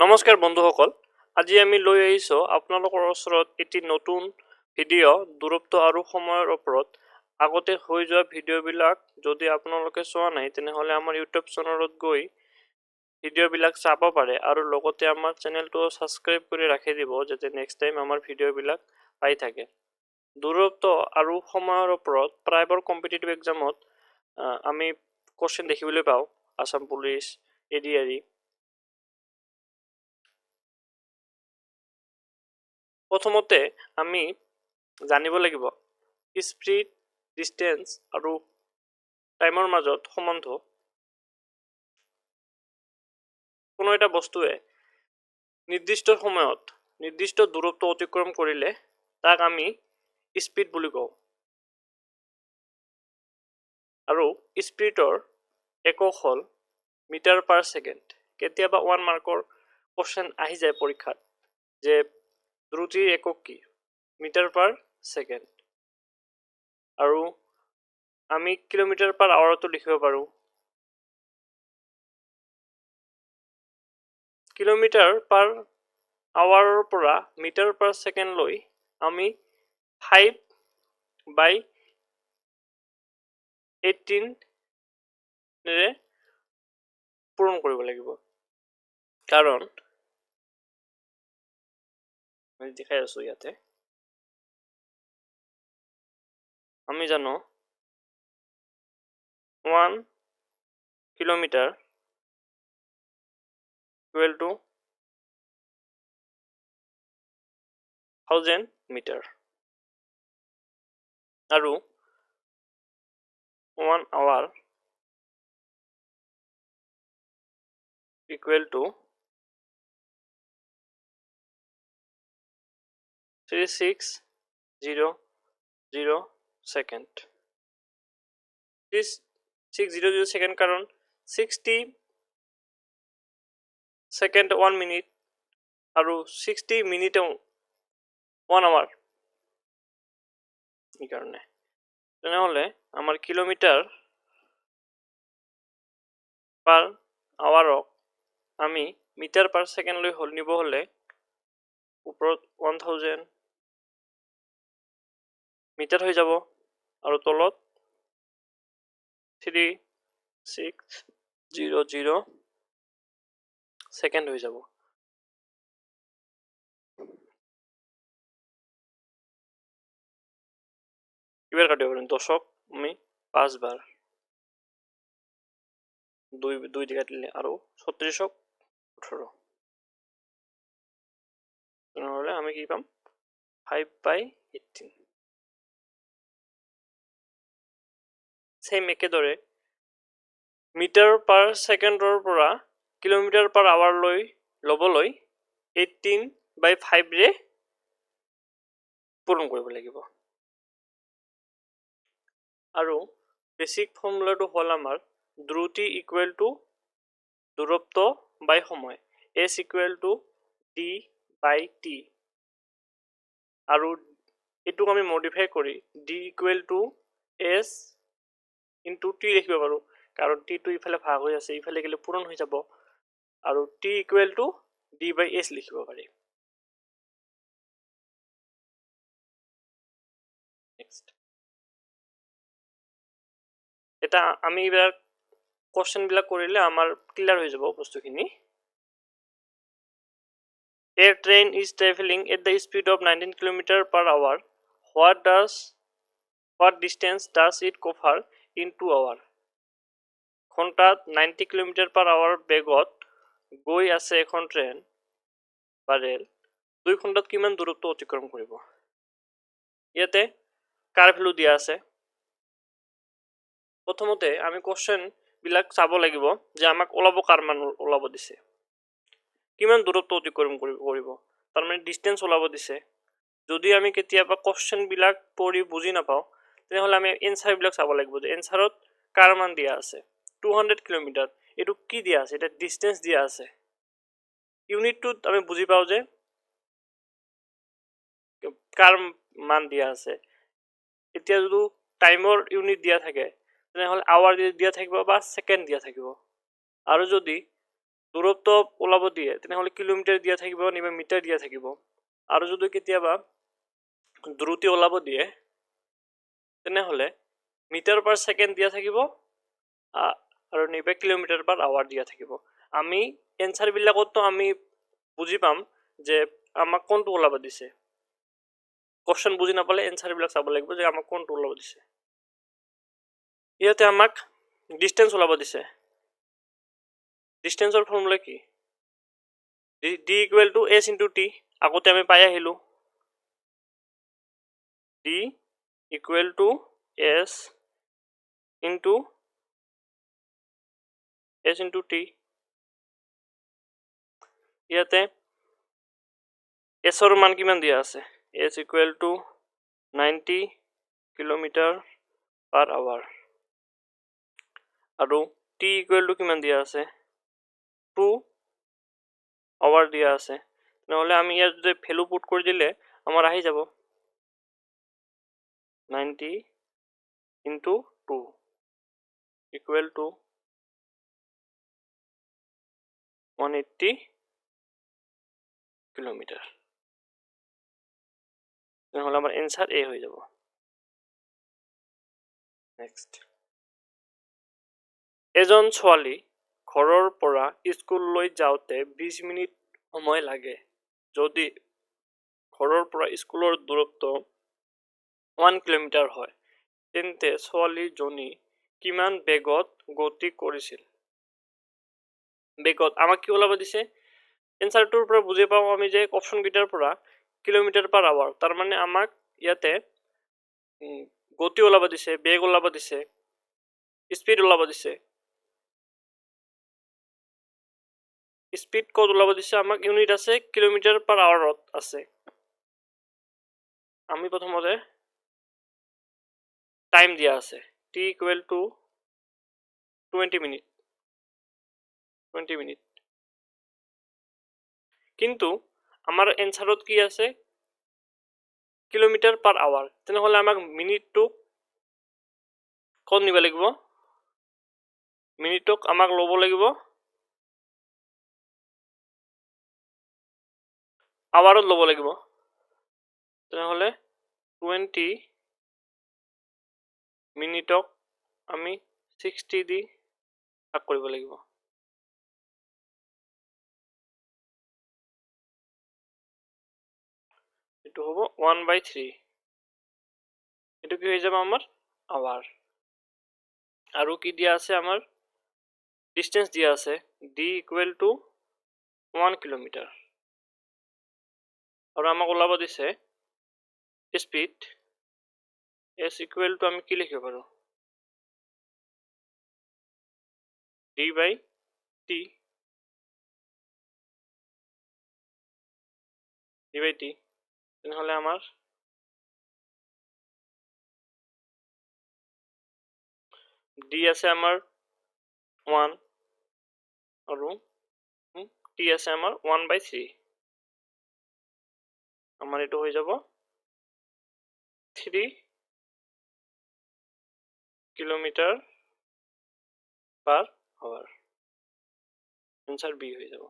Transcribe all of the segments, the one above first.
নমস্কাৰ বন্ধুসকল, আজি আমি লৈ আহিছোঁ আপোনালোকৰ ওচৰত এটি নতুন ভিডিঅ' দূৰত্ব আৰু সময়ৰ ওপৰত। আগতে হৈ যোৱা ভিডিঅ'বিলাক যদি আপোনালোকে চোৱা নাই তেনেহ'লে আমাৰ ইউটিউব চেনেলত গৈ ভিডিঅ'বিলাক চাব পাৰে আৰু লগতে আমাৰ চেনেলটো ছাবস্ক্ৰাইব কৰি ৰাখি দিব যাতে নেক্সট টাইম আমাৰ ভিডিঅ'বিলাক পাই থাকে। দূৰত্ব আৰু সময়ৰ ওপৰত প্ৰায়বোৰ কম্পিটিটিভ এক্সামত আমি কুৱেশ্যন দেখিবলৈ পাওঁ। Assam police, ADRE। প্ৰথমতে আমি জানিব লাগিব স্পীড, ডিষ্টেঞ্চ আৰু টাইমৰ মাজত সম্বন্ধ। কোনো এটা বস্তুৱে নিৰ্দিষ্ট সময়ত নিৰ্দিষ্ট দূৰত্ব অতিক্ৰম কৰিলে তাক আমি স্পীড বুলি কওঁ। আৰু স্পীডৰ একক হ'ল মিটাৰ পাৰ ছেকেণ্ড। কেতিয়াবা 1 মাৰ্কৰ কুৱেশ্যন আহি যায় পৰীক্ষাত যে দ্ৰুতিৰ একক কি? Metre per second. আৰু আমি কিলোমিটাৰ পাৰ আৱাৰতো লিখিব পাৰোঁ। কিলোমিটাৰ পাৰ আৱাৰৰ পৰা মিটাৰ পাৰ ছেকেণ্ডলৈ আমি 5/18 পূৰণ কৰিব লাগিব। কাৰণ আমি দেখাই আছোঁ ইয়াতে, আমি জানো 1 কিলোমিটাৰ ইকুৱেল টু 1000 মিটাৰ আৰু 1 hour equal to 3600 second. 3600 second কাৰণ 60 সেকেন্ড 1 মিনিট আৰু 60 মিনিট 1 আৱাৰ। এই কাৰণে তেনেহলে আমাৰ কিলোমিটাৰ পাৰ আৱাৰক আমি মিটাৰ পাৰ ছেকেণ্ড লৈ নিব হলে ওপৰত 1000 মিটাৰ হৈ যাব আৰু তলত 3600 সেকেন্ড হৈ যাব। কিবাৰ কাটিব পাৰিম 10ক আমি 5 বাৰ 2 দি কাটিলে আৰু 36ক 18। তেনেহলে আমি কি পাম 5/18। সেম একেদৰে মিটাৰ পাৰ ছেকেণ্ডৰ পৰা কিলোমিটাৰ পাৰ আৱাৰলৈ ল'বলৈ 18/5 পূৰণ কৰিব লাগিব। আৰু বেসিক ফৰ্মুলাটো হ'ল আমাৰ দ্ৰুতি ইকুৱেল টু দূৰত্ব বাই সময়, s ইকুৱেল টু d/t। আৰু এটুক আমি মডিফাই কৰি d equal to s into t লিখিব পাৰোঁ, কাৰণ t টো ইফালে ভাগ হৈ আছে, ইফালে গেলে পূৰণ হৈ যাব। আৰু t ইকুৱেল টু d/s লিখিব পাৰি। নেক্সট এটা আমি এবাৰ কোশ্চেন বিলাক কৰিলে আমাৰ ক্লিয়াৰ হৈ যাব বস্তুখিনি। A train is traveling at the speed of 19 km per hour. What distance does it cover in 2 hours? ঘণ্টাত 90 km per hour বেগত গৈ আছে এখন ট্ৰেইন বা ৰেল 2 ঘণ্টাত কিমান দূৰত্ব অতিক্ৰম কৰিব? ইয়াতে কাৰ ভ্যালু দিয়া আছে। প্ৰথমতে আমি কোশ্চেন বিলাক চাব লাগিব যে আমাক ওলাব কাৰ মান ওলাব দিছে, কিমান দূৰত্ব অতিক্ৰম কৰিব, তাৰ মানে ডিসটেন্স ওলাব দিছে। যদি আমি কেতিয়াবা কোশ্চেন বিলাক পঢ়ি বুজি নাপাওঁ তেনেহলে আমি এনসাৰ বিলাক চাব লাগিব যে এনসাৰত কাৰ মান দিয়া আছে 200 কিলোমিটাৰ, এটো কি দিয়া আছে, এটা ডিসটেন্স দিয়া আছে। ইউনিটটো আমি বুজি পাওঁ যে কাৰ মান দিয়া আছে। এতিয়া যদি টাইমৰ ইউনিট দিয়া থাকে তেনেহলে আৱাৰ দিয়া থাকিব বা সেকেন্ড দিয়া থাকিব। আৰু যদি দূৰত্ব ওলাব দিয়ে তেনেহ'লে কিলোমিটাৰ দিয়া থাকিব নাইবা মিটাৰ দিয়া থাকিব আৰু যদি কেতিয়াবা দ্ৰুতি ওলাব দিয়ে তেনেহ'লে মিটাৰ পাৰ ছেকেণ্ড দিয়া থাকিব আৰু নাইবা কিলোমিটাৰ পাৰ আৱাৰ দিয়া থাকিব আমি এনচাৰবিলাকতো আমি বুজি পাম যে আমাক কোনটো ওলাব দিছে কোৱেশ্চন বুজি নাপালে এনচাৰবিলাক চাব লাগিব যে আমাক কোনটো ওলাব দিছে ইয়াতে আমাক ডিষ্টেন্স ওলাব দিছে ডিষ্টেন্সৰ ফৰ্মুলা কি d equal to s into t আগতে আমি পাই আহিলোঁ d equal to s into t ইয়াতে s ৰ মান কিমান দিয়া আছে s equal to 90 kilometre per hour আৰু t ইকুৱেল টু কিমান দিয়া আছে 2 আৱাৰ দিয়া আছে নহ'লে আমি ইয়াত যদি ভ্যালু পুট কৰি দিলে আমাৰ আহি যাব 90 ইনটু 2 ইকুৱেল টু 180 কিলোমিটাৰ নহ'লে আমাৰ এনসাৰ এ হৈ যাব নেক্সট এজন ছোৱালী ঘৰৰ পৰা স্কুললৈ যাওঁতে 20 মিনিট সময় লাগে যদি ঘৰৰ পৰা স্কুলৰ দূৰত্ব 1 কিলোমিটাৰ হয় তেন্তে ছোৱালীজনী কিমান বেগত গতি কৰিছিল বেগত আমাক কি ওলাব দিছে এনসাৰটোৰ পৰা বুজি পাওঁ আমি যে অপচন গিটাৰ পৰা কিলোমিটাৰ পাৰ আৱাৰ তাৰ মানে আমাক ইয়াতে গতি ওলাব দিছে বেগ ওলাব দিছে স্পীড ওলাব দিছে স্পীড কত ওলাব দিছে আমাক ইউনিট আছে কিলোমিটাৰ পাৰ আৱাৰত আছে আমি প্ৰথমতে টাইম দিয়া আছে t ইকুৱেল টু 20 মিনিট কিন্তু আমাৰ এনসাৰত কি আছে কিলোমিটাৰ পাৰ আৱাৰ তেনেহ'লে আমাক মিনিটটো কোন নিব লাগিব মিনিটক আমাক ল'ব লাগিব আৱাৰত ল'ব লাগিব তেনেহ'লে 20 মিনিটক আমি 60 দি ভাগ কৰিব লাগিব এটো হ'ব 1/3 এটো কি হৈ যাব আমাৰ আৱাৰ আৰু কি দিয়া আছে আমাৰ ডিসটেন্স দিয়া আছে d ইকুৱেল টু 1 কিলোমিটাৰ আৰু আমাক ওলাব দিছে স্পীড s ইকুৱেল টু আমি কি লিখিব পাৰো d by t তেনেহ'লে আমাৰ d আছে আমাৰ 1 আৰু t আছে আমাৰ 1/3 আমাৰ এটো হৈ যাব 3 kilometre per hour answer B হৈ যাব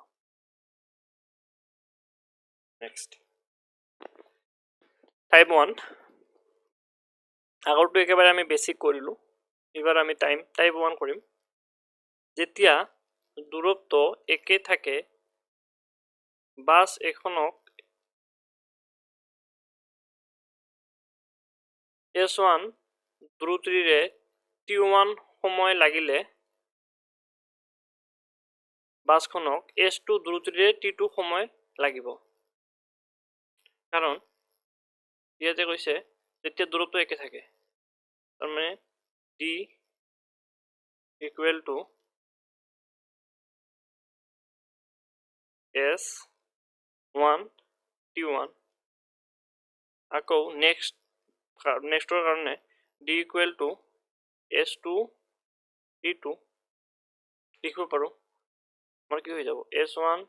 নেক্সট টাইপ 1 আগৰটো একেবাৰে আমি বেসিক কৰিলো এবাৰ আমি টাইপ 1 কৰিম যেতিয়া দূৰত্ব একে থাকে বাস এখনক S1 দ্ৰুতিৰে T1 সময় লাগিলে বাসখনক S2 দ্ৰুতিৰে T2 সময় লাগিব কাৰণ ইয়াতে কৈছে যেতিয়া দূৰত্ব একে থাকে তাৰ মানে d equal two S1 T1 আকৌ নেক্সটৰ কাৰণে d equal two S2 T2 লিখিব পাৰো আমাৰ কি হৈ যাব S1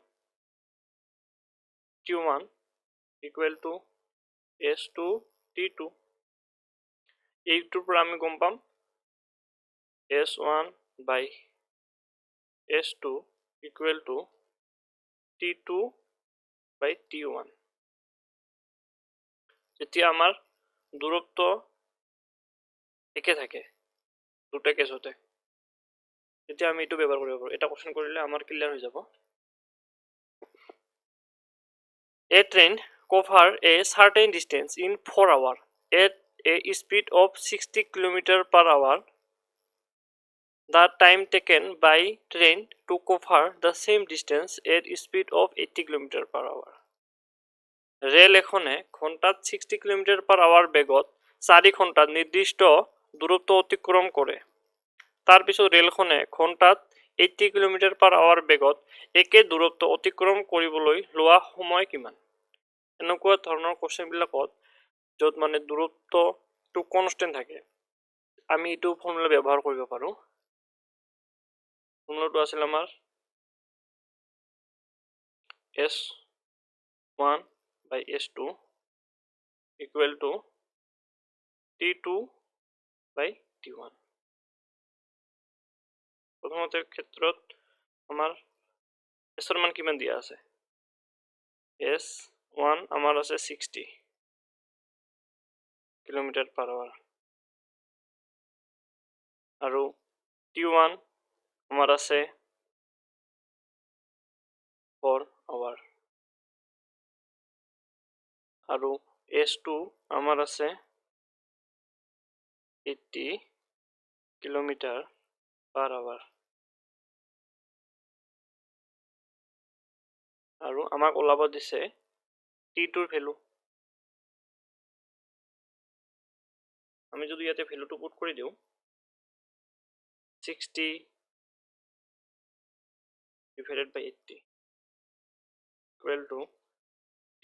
T1 equal to S2 T2 এইটোৰ পৰা আমি গম পাম S1 by S2 equal to T2 by T1। যেতিয়া আমাৰ দূৰত্ব একে থাকে দুটা কেছতে, তেতিয়া আমি এইটো ব্যৱহাৰ কৰিব পাৰোঁ। এটা কোৱেশ্চন কৰিলে আমাৰ ক্লিয়াৰ হৈ যাব। A train cover a certain distance in 4 hours at a speed of 60 km per hour. The time taken by train to cover the same distance at speed of 80 km per hour. Rail এখনে ঘণ্টাত 60 km per hour বেগত 4 ঘণ্টাত নিৰ্দিষ্ট দূৰত্ব অতিক্ৰম কৰে। তাৰপিছত ৰেলখনে ঘণ্টাত 80 km per hour বেগত একে দূৰত্ব অতিক্ৰম কৰিবলৈ লোৱা সময় কিমান? এনেকুৱা ধৰণৰ কোৱেশ্চনবিলাকত য'ত মানে দূৰত্বটো কনষ্টেণ্ট থাকে, আমি এইটো ফৰ্মুলা ব্যৱহাৰ কৰিব পাৰোঁ। ফৰ্মুলাটো আছিল আমাৰ S1 by S2 equal to T2 by T1। প্ৰথমতে ক্ষেত্ৰত আমাৰ এছৰ মান কিমান দিয়া আছে? S1 আমাৰ আছে 60 km per hour আৰু T1 আমাৰ আছে 4 hour আৰু S2 আমাৰ আছে 80 km per hour আৰু আমাক ওলাব দিছে T2ৰ ভ্যালু। আমি যদি ইয়াতে ভ্যালুটো পুট কৰি দিওঁ 60 divided by 80 equal to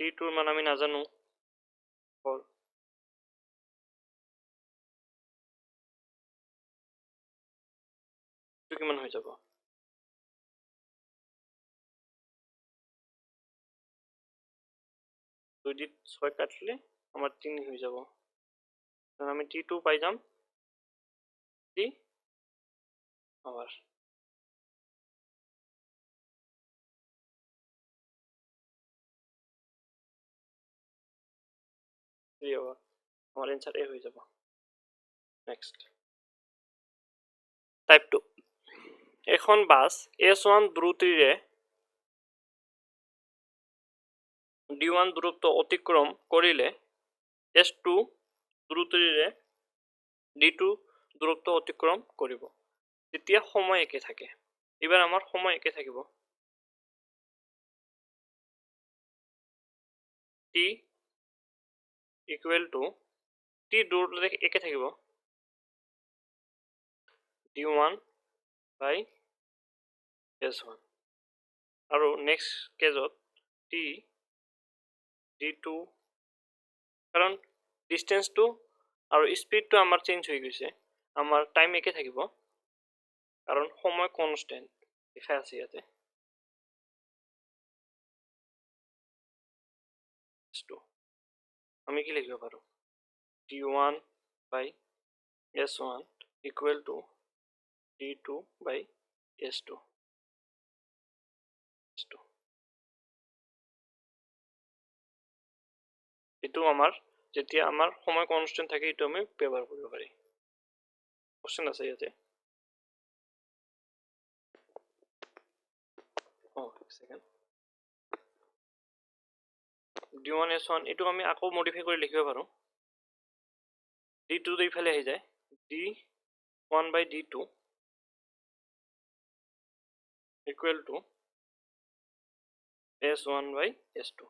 T2ৰ মান আমি নাজানো 4, এইটো কিমান হৈ যাব? 2 দি 6 কাটিলে আমাৰ 3 হৈ যাব। কাৰণ আমি T2 পাই যাম 3 hours। আমাৰ এনসাৰ এ হৈ যাব। Next type 2। এখন বাস S1 দ্ৰুতিৰে D1 দূৰত্ব অতিক্ৰম কৰিলে S2 দ্ৰুতিৰে D2 দূৰত্ব অতিক্ৰম কৰিব। তেতিয়া সময় একে থাকে। এবাৰ আমাৰ সময় একে থাকিব। T equal to T দূৰত্ব একে থাকিব D1 by S1 আৰু নেক্সট কেজত T D2 কাৰণ ডিস্টেন্সটো আৰু স্পীডটো আমাৰ চেঞ্জ হৈ গৈছে, আমাৰ টাইম একে থাকিব কাৰণ সময় কনষ্টেন্ট লিখা আছে ইয়াতে। আমি কি লিখিব পাৰোঁ? D1 by S1 equal to D2 by S2। এইটো আমাৰ যেতিয়া আমাৰ সময় কনষ্টেন্ট থাকে এইটো আমি ব্যৱহাৰ কৰিব পাৰি। কোশ্চেন আছে ইয়াতে। D1 S1 এইটো আমি আকৌ মডিফাই কৰি লিখিব পাৰোঁ। D2 এইফালে আহি যায় D1 by D2 equal to S1 by S2।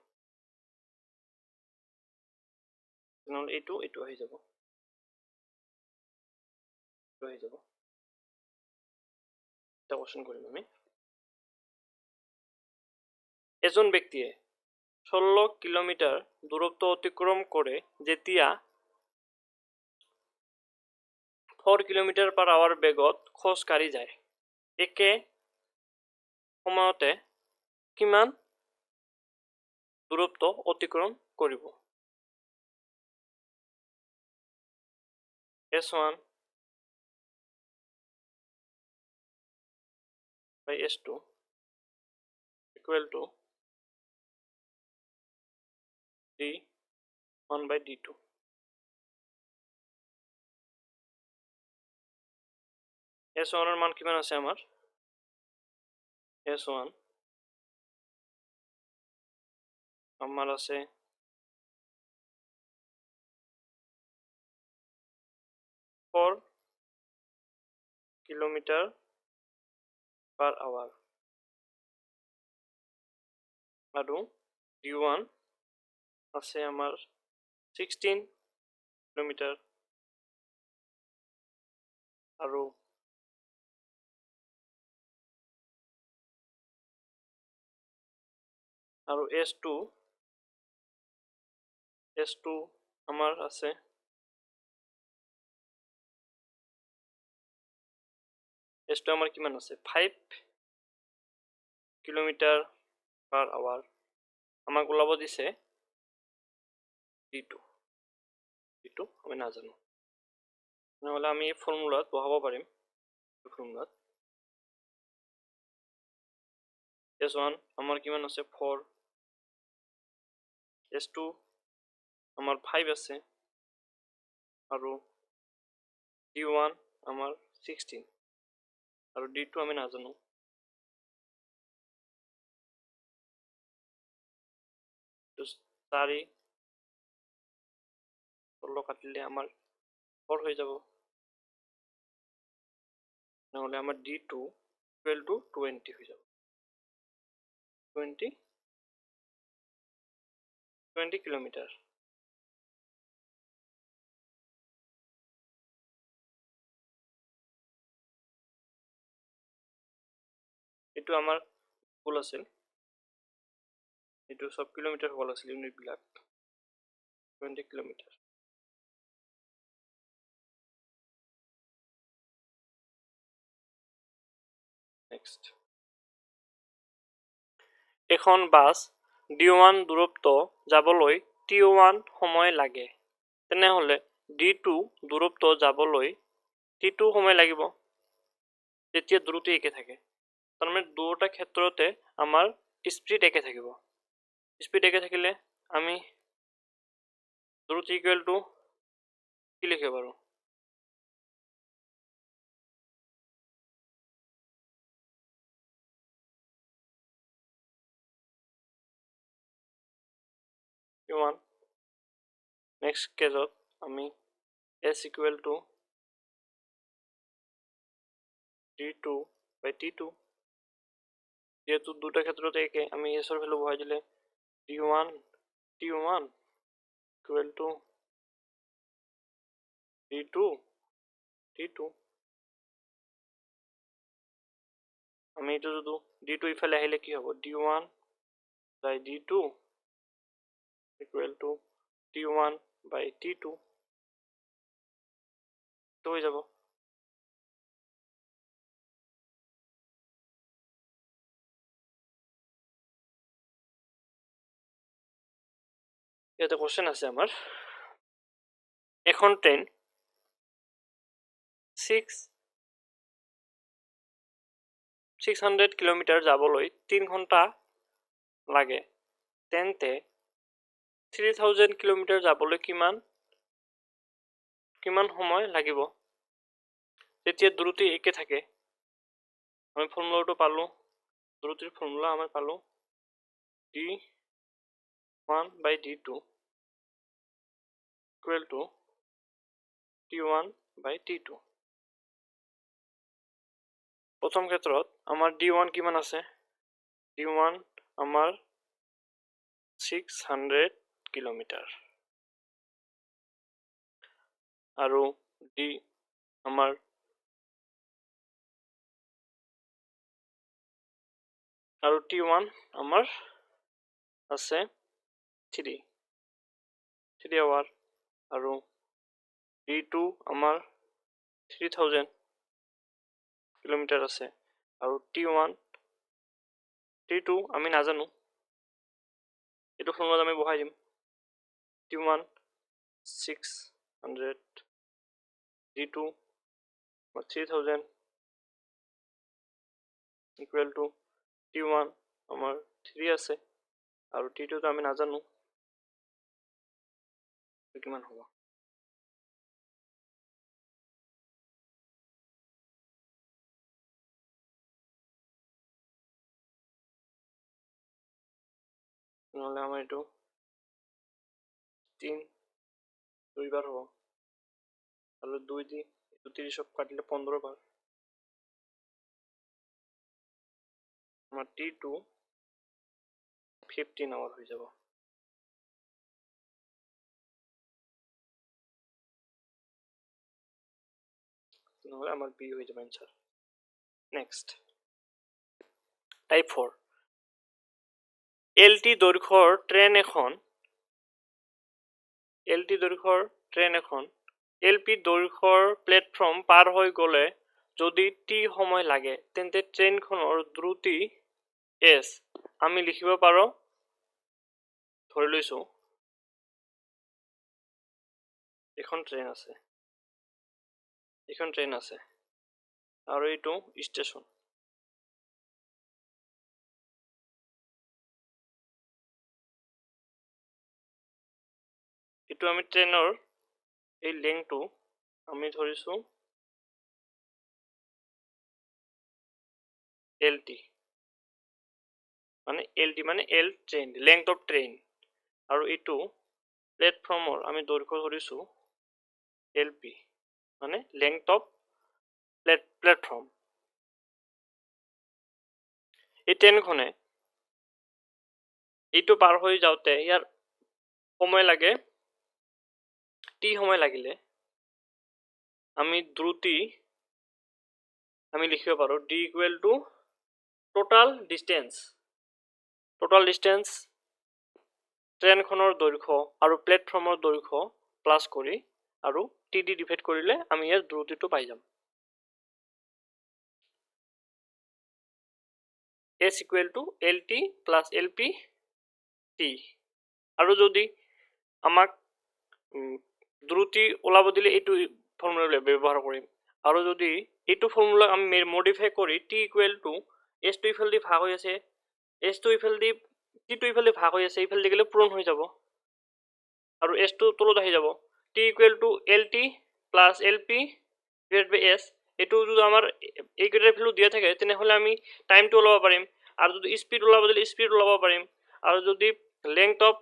নহ'লে এইটো আহি যাব, এটা কোশ্চেন কৰিম আমি। এজন ব্যক্তিয়ে 16 কিলোমিটাৰ দূৰত্ব অতিক্ৰম কৰে যেতিয়া 4 km per hour বেগত খোজ কাঢ়ি যায়। একে সময়তে কিমান দূৰত্ব অতিক্ৰম কৰিব? S1 by S2 equal to d1 by d2. s1 এর মান কিমান আছে আমার s1 আমার আছে 4 কিলোমিটার per hour আৰু d1 আছে আমাৰ 16 কিলোমিটাৰ আৰু s2 আমার আছে s2 আমার কিমান আছে 5 কিলোমিটার per hour আমাক ওলাব দিছে d2 আমি নাজানো নহলে আমি এই ফর্মুলাত বহাব পাৰিম এই ফৰ্মুলাত s1 আমাৰ কিমান আছে 4 s2 আমাৰ 5 আছে আৰু d1 আমাৰ 16 আৰু d2 আমি নাজানো তো 4 16 কাটিলে আমার 4 হয়ে যাব নহলে আমার d2 equal to 20 হয়ে যাব 20 কিলোমিটার এটো আমার ভুল আছিল এটো সব কিলোমিটার ভুল আছিল ইউনিট বিলাক 20 কিলোমিটার নেক্সট এখন বাস d1 দূৰত্ব যাবলৈ t1 সময় লাগে তেনেহলে d2 দূৰত্ব যাবলৈ t2 সময় লাগিব যেতিয়া দূৰত্ব একে থাকে তাৰ মানে দুটা ক্ষেত্ৰতে আমাৰ স্পিড একে থাকিব স্পিড একে থাকিলে আমি দূৰত্ব ইকুৱেল টু কি লিখিব পাৰো t1 নেক্সট কেছত আমি s equal to d2 by t2 যেহেতু দুটা ক্ষেত্রতে একে আমি s এর ভ্যালু বহাই দিলে t1 equal to d2 আমি এইটো যদি d2 ইফালে আহিলে কি হ'ব d1 by d2 equal to t1 by t2 তো হৈ যাব ইয়াতে কোশ্চেন আছে আমাৰ এখন ট্ৰেইন 600 কিলোমিটাৰ যাবলৈ 3 ঘন্টা লাগে তেন্তে 3000 কিলোমিটাৰ যাবলৈ কিমান সময় লাগিব যেতিয়া দ্ৰুতি একে থাকে আমি ফৰ্মুলাটো পালো দ্ৰুতিৰ ফৰ্মুলা আমি পালো d1 by d2 equal to t1 by t2 প্রথম ক্ষেত্ৰত আমাৰ d1 কিমান আছে d1 আমাৰ 600 কিলোমিটাৰ আৰু d আমাৰ আৰু t1 আমাৰ আছে 3 hour আৰু d2 আমাৰ 3000 কিলোমিটাৰ আছে আৰু t2 আমি নাজানো এটো ফৰ্মুলা আমি বহাই দিম t1 600 d2 3000 equal to t1 আমাৰ 3 আছে আৰু T2 তো আমি নাজানো কিমান হ'ব নহলে আমাৰ এইটো 3 দুইবাৰ হ'ব আৰু 2 দি এইটো 30 কাটিলে 15 বাৰ আমাৰ T2 15 আৱাৰ হৈ যাব নহলে আমাৰ B হৈ যাব এনসাৰ নেক্সট টাইপ 4 LT দৈৰ্ঘ্যৰ ট্ৰেন এখন LT দৈৰ্ঘ্যৰ ট্ৰেন এখন LP দৈৰ্ঘ্যৰ প্লেটফৰ্ম পাৰ হৈ গলে যদি T সময় লাগে তেন্তে ট্ৰেনখনৰ দ্ৰুতি S আমি লিখিব পাৰো ধৰি লৈছো এখন ট্ৰেন আছে আৰু এইটো ষ্টেচন এইটো আমি ট্ৰেনৰ এই লেংথটো আমি ধৰিছো LT মানে L train length of train আৰু এইটো প্লেটফৰ্মৰ আমি দৈৰ্ঘ্য ধৰিছো LP মানে লেংথ অফ প্লেটফৰ্ম এই ট্ৰেনখনে এইটো পাৰ হৈ যাওঁতে ইয়াৰ সময় লাগে T সময় লাগিলে আমি দ্ৰুতি আমি লিখিব পাৰো D equal to total distance ট্ৰেনখনৰ দৈৰ্ঘ্য আৰু প্লেটফৰ্মৰ দৈৰ্ঘ্য প্লাস কৰি আৰু TD ডিভাইড কৰিলে আমি ইয়াৰ দ্ৰুতিটো পাই যাম S equal to LT plus LP T আৰু যদি আমাক দ্ৰুতি ওলাব দিলে এইটো ফৰ্মুলা ব্যৱহাৰ কৰিম আৰু যদি এইটো ফৰ্মুলা আমি মডিফাই কৰি T equal to S টো ইফালে দি ভাগ হৈ আছে S টো ইফালে দি T টো ইফালে ভাগ হৈ আছে ইফালে দি গলে পূৰণ হৈ যাব আৰু S টো তলত আহি যাব T equal to LT plus LP divided by S এইটো যদি আমাৰ এই কেইটাৰ ভ্যালু দিয়া থাকে তেনেহলে আমি টাইমটো ওলাব পাৰিম আৰু যদি স্পিড ওলাব দিলে স্পিড ওলাব পাৰিম আৰু যদি লেংথ অফ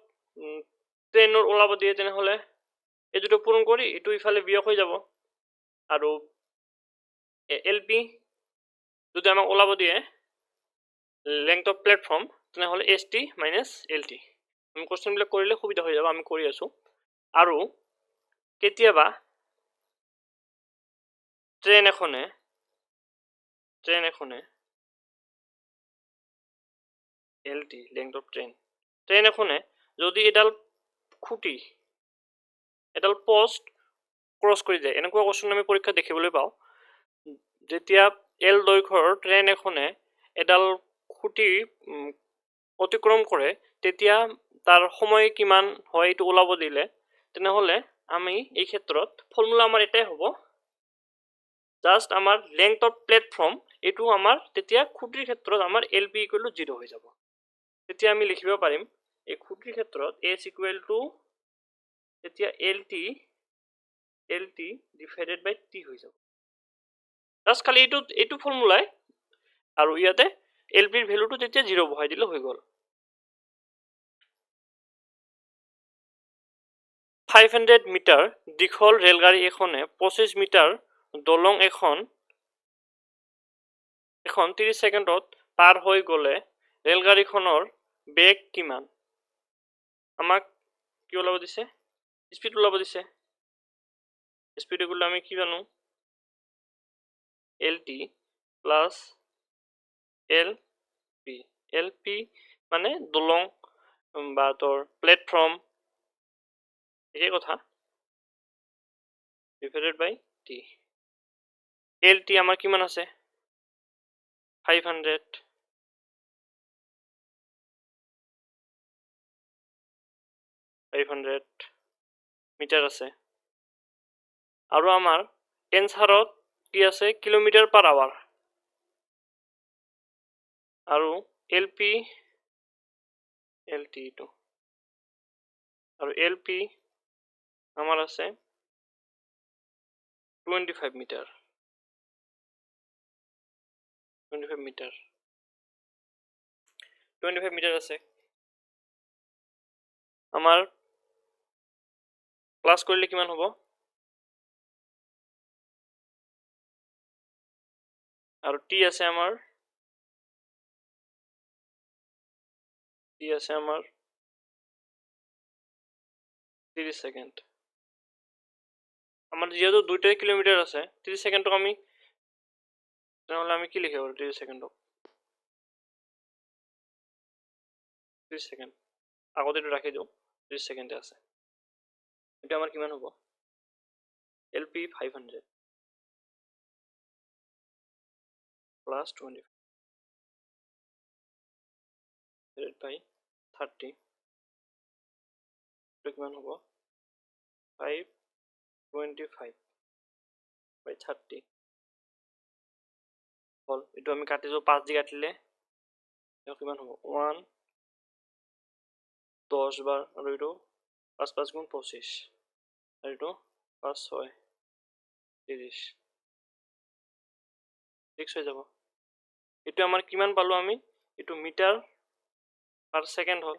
ট্ৰেনৰ ওলাব দিয়ে তেনেহলে এই দুটো পূৰণ কৰি এইটো ইফালে বিয়োগ হৈ যাব আৰু LP যদি আমাক ওলাব দিয়ে লেংথ অফ প্লেটফৰ্ম তেনেহলে ST minus LT আমি কোশ্চেনবিলাক কৰিলে সুবিধা হৈ যাব আমি কৰি আছো আৰু কেতিয়াবা ট্ৰেন এখনে LT লেংথ অফ ট্ৰেন এখনে যদি এডাল খুঁটি এডাল পোস্ট ক্ৰস কৰি যায় এনেকুৱা কোশ্চেন আমি পৰীক্ষা দেখিবলৈ পাওঁ যেতিয়া L দৈৰ্ঘ্যৰ ট্ৰেন এখনে এডাল খুঁটি অতিক্ৰম কৰে তেতিয়া তাৰ সময় কিমান হয় এইটো ওলাব দিলে তেনেহলে আমি এই ক্ষেত্ৰত ফৰ্মুলা আমাৰ এটাই হ'ব জাস্ট আমাৰ লেংথ অফ প্লেটফৰ্ম এইটো আমাৰ তেতিয়া খুঁটিৰ ক্ষেত্ৰত আমাৰ LP equal to 0 হৈ যাব তেতিয়া আমি লিখিব পাৰিম এই খুঁটিৰ ক্ষেত্ৰত S equal to তেতিয়া LT divided by T হৈ যাব জাস্ট খালি এইটো ফৰ্মুলাই আৰু ইয়াতে LP ৰ ভ্যালুটো তেতিয়া 0 বহাই দিলে হৈ গল 500 মিটাৰ দীঘল ৰেলগাড়ী এখনে 25 মিটাৰ দলং এখন 30 সেকেন্ডত পাৰ হৈ গলে ৰেলগাড়ীখনৰ বেগ কিমান আমাক কি ওলাব দিছে স্পিড ওলাব দিছে স্পিড এগুলো আমি কি জানো LT plus LP মানে দলং বা তোর প্ল্যাটফর্ম এই কথা divided by T LT আমার কিমান আছে 500 মিটার আছে আৰু আমাৰ এনসাৰত কি আছে কিলোমিটাৰ পাৰ আওয়াৰ আৰু LP LT টো আৰু LP আমাৰ আছে 25 মিটাৰ 25 মিটাৰ 25 মিটাৰ আছে আমাৰ প্লাস কৰিলে কিমান হ'ব আৰু T আছে আমাৰ 30 সেকেন্ড আমাৰ যেহেতু দুইটাই কিলোমিটার আছে 30 সেকেন্ডক আমি তাহলে আমি কি লিখব 30 সেকেন্ডক 30 সেকেন্ড আগতে এটা রাখি দিও 30 সেকেন্ডে আছে এটা আমার কিমান হ'ব LP 500 plus 20 divided by 30 এটা কিমান হ'ব 525 by 30 হল এটো আমি কাটিছো 5 দি কাটিলে এটা কিমান হ'ব 1 10 বার আৰু এটো 5 5 গুণ 25 আৰু এটো 5 6 30 ঠিক হৈ যাব এটো আমাৰ কিমান পালো আমি এটো মিটাৰ পাৰ সেকেন্ড হল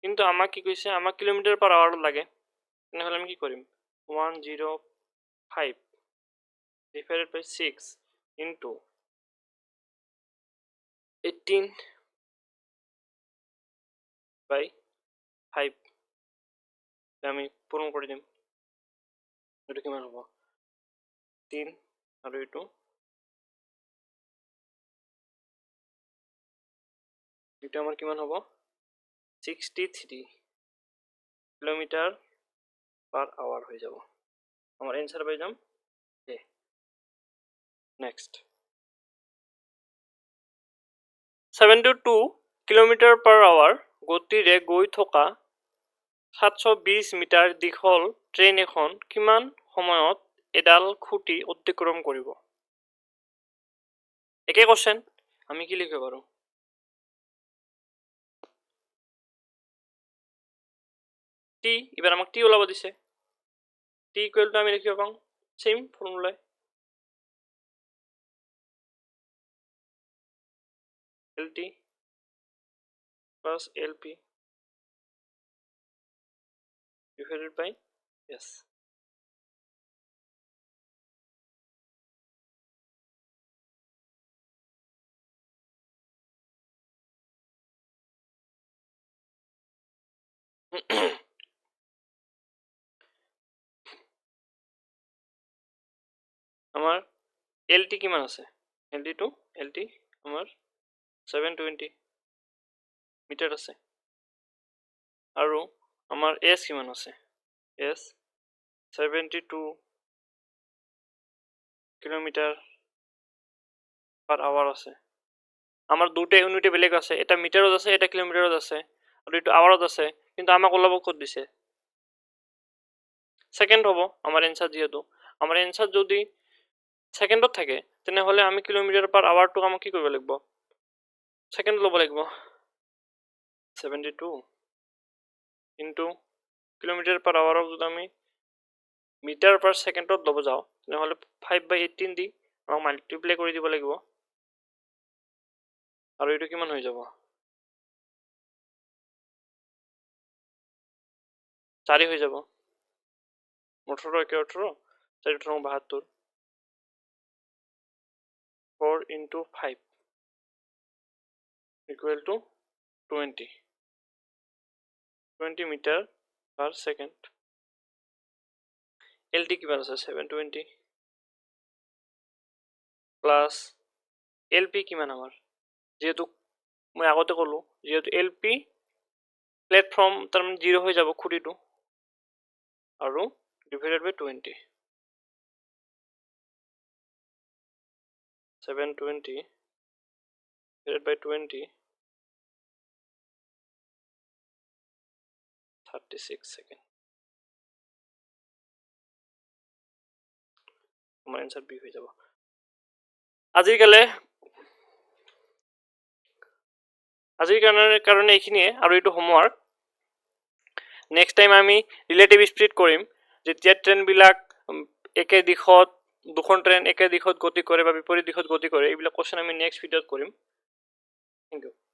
কিন্তু আমাক কি কৈছে আমাক কিলোমিটাৰ পাৰ আওয়াৰ লাগে তাহলে আমি কি কৰিম 105 divided by 6 into 18 by 5 আমি পূৰণ কৰে দিম এটা কিমান হ'ব 3 আৰু এটো এটা আমাৰ কিমান হ'ব 63 কিলোমিটাৰ পাৰ আওয়াৰ হয়ে যাব আমাৰ आंसर পাই যাম এ নেক্সট 72 কিলোমিটাৰ পাৰ আওয়াৰ গতিৰে গৈ থকা 720 মিটাৰ দীঘল ট্ৰেইন এখন কিমান সময়ত এডাল খুঁটি অতিক্ৰম কৰিব একে কোশ্চেন আমি কি লিখিব পাৰো টি এবাৰ আমাক টি ওলাব দিছে টি ইকুয়াল টু আমি লিখিব পাম same formula LT plus LP divided by S আমার LT কিমান আছে LT টো LT আমার 720 মিটার আছে আৰু আমাৰ S কিমান আছে S 72 কিলোমিটার পার আওয়ার আছে আমার দুটো ইউনিটে বেলেগ আছে এটা মিটারত আছে এটা কিলোমিটারত আছে আৰু এটো আওয়ারত আছে কিন্তু আমাক ওলাব কত দিছে সেকেন্ড হ'ব আমার आंसर যেহেতু আমার आंसर যদি সেকেন্ডত থাকে তেনে হলে আমি কিলোমিটার পার আওয়ার টু আমাক কি কৰিব লাগিব সেকেন্ড লব লাগিব 72 ইনটু কিলোমিটার পার আওয়ার যদি আমি মিটার পার সেকেন্ডত লব যাও তেনে হলে 5/18 দি আমাক মাল্টিপ্লাই কৰি দিব লাগিব আৰু এটো কিমান হৈ যাব 4 হৈ যাব 18 একে 18 4 72 4 into 5 equal to 20 meter per second LT কিমান আছে 720 plus LP কিমান আমাৰ যেহেতু মই আগতে কলো যেহেতু LP প্ল্যাটফৰ্ম তাৰ মানে 0 হৈ যাব খুঁটিটো আৰু divided by 20 720 divided by 20 36 second আমাৰ आंसर বি হৈ যাব আজিকালে আজিৰ কাৰণে এইখিনিয়ে আৰু এইটো হোমৱৰ্ক নেক্সট টাইম আমি ৰিলেটিভ স্পীড কৰিম যেতিয়া ট্ৰেইনবিলাক একে দিশত দুখন ট্ৰেইন একে দিশত গতি কৰে বা বিপৰীত দিশত গতি কৰে এইবিলাক কোৱেশ্যন আমি নেক্সট ভিডিঅ'ত কৰিম থেংক ইউ